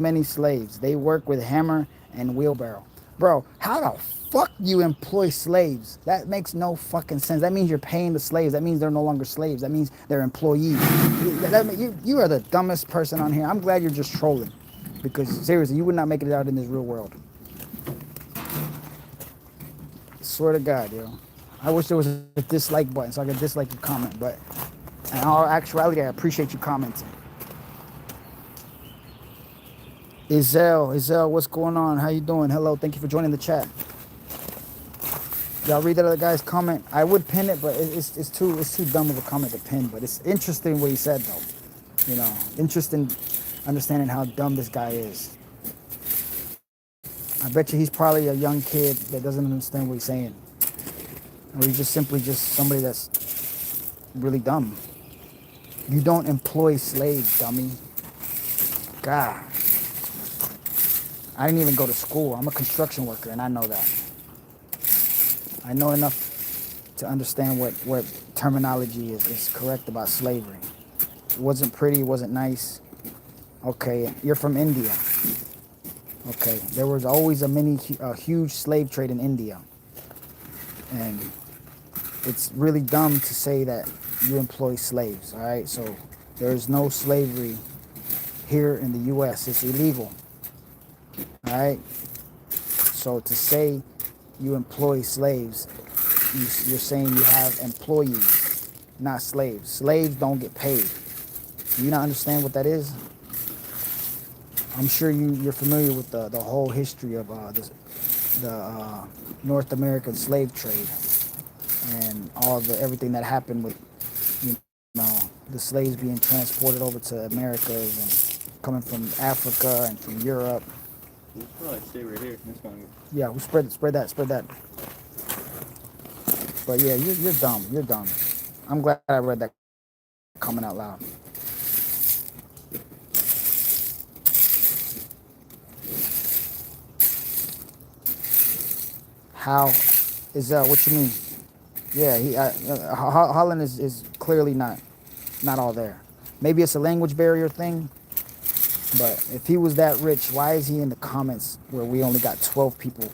many slaves. They work with hammer and wheelbarrow. Bro, how the fuck you employ slaves? That makes no fucking sense. That means you're paying the slaves. That means they're no longer slaves. That means they're employees. You are the dumbest person on here. I'm glad you're just trolling. Because seriously, you would not make it out in this real world. Swear to God, yo. I wish there was a dislike button so I could dislike your comment, but in all actuality, I appreciate you commenting. Izel, what's going on? How you doing? Hello, thank you for joining the chat. Y'all read that other guy's comment? I would pin it, but it's too dumb of a comment to pin. But it's interesting what he said though. You know, interesting understanding how dumb this guy is. I bet you he's probably a young kid that doesn't understand what he's saying, or he's just simply just somebody that's really dumb. You don't employ slaves, dummy. God. I didn't even go to school. I'm a construction worker, and I know that. I know enough to understand what terminology is correct about slavery. It wasn't pretty, it wasn't nice. Okay, you're from India. Okay, there was always a huge slave trade in India. And it's really dumb to say that you employ slaves, all right? So there's no slavery here in the U.S. It's illegal, all right? So to say you employ slaves, you're saying you have employees, not slaves. Slaves don't get paid. Do you not understand what that is? I'm sure you're familiar with the whole history of the North American slave trade and everything that happened with the slaves being transported over to Americas and coming from Africa and from Europe. We'll probably stay right here. That's fine. Yeah, we spread that. But yeah, you're dumb. You're dumb. I'm glad I read that comment out loud. How is that? What you mean? Yeah, Holland is clearly not all there. Maybe it's a language barrier thing. But if he was that rich, why is he in the comments where we only got 12 people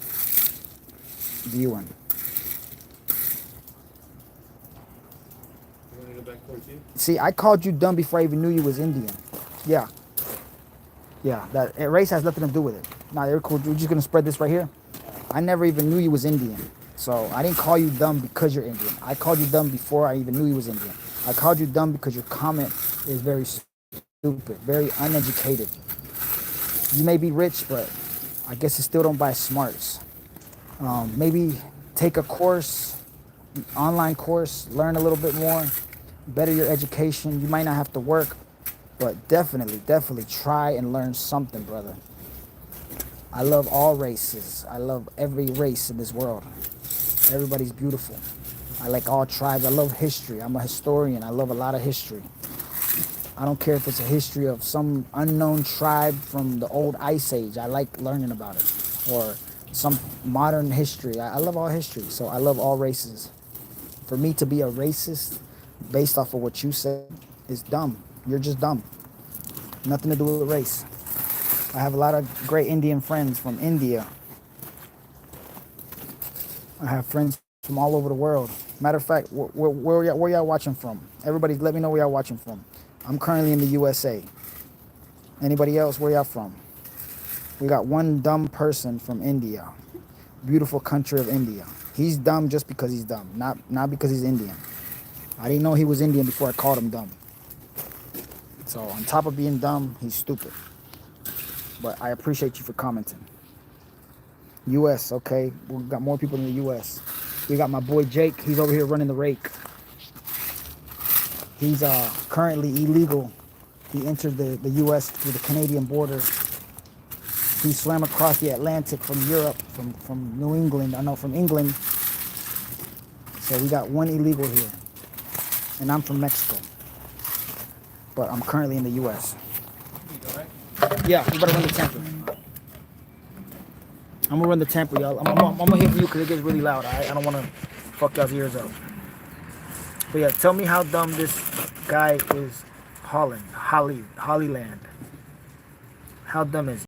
viewing? You want to go back towards you? See, I called you dumb before I even knew you was Indian. Yeah. Yeah, that race has nothing to do with it. Nah, they're cool. We're just going to spread this right here. I never even knew you was Indian. So I didn't call you dumb because you're Indian. I called you dumb before I even knew you was Indian. I called you dumb because your comment is very stupid, very uneducated. You may be rich, but I guess you still don't buy smarts. Maybe take a course, online course, learn a little bit more, better your education. You might not have to work, but definitely try and learn something, brother. I love all races. I love every race in this world. Everybody's beautiful. I like all tribes. I love history. I'm a historian. I love a lot of history. I don't care if it's a history of some unknown tribe from the old Ice Age. I like learning about it. Or some modern history. I love all history. So I love all races. For me to be a racist based off of what you said is dumb. You're just dumb. Nothing to do with race. I have a lot of great Indian friends from India. I have friends from all over the world. Matter of fact, where y'all watching from? Everybody let me know where y'all watching from. I'm currently in the USA. Anybody else, where y'all from? We got one dumb person from India. Beautiful country of India. He's dumb just because he's dumb, not because he's Indian. I didn't know he was Indian before I called him dumb. So on top of being dumb, he's stupid. But I appreciate you for commenting. US, okay. We got more people in the US. We got my boy Jake. He's over here running the rake. He's currently illegal. He entered the US through the Canadian border. He swam across the Atlantic from Europe, from New England. I know, from England. So we got one illegal here. And I'm from Mexico. But I'm currently in the US. Yeah, we better run the tamper. I'm gonna run the tamper, y'all. I'm gonna hit you because it gets really loud. I don't want to fuck y'all's ears up. But yeah, tell me how dumb this guy is. Hollyland. How dumb is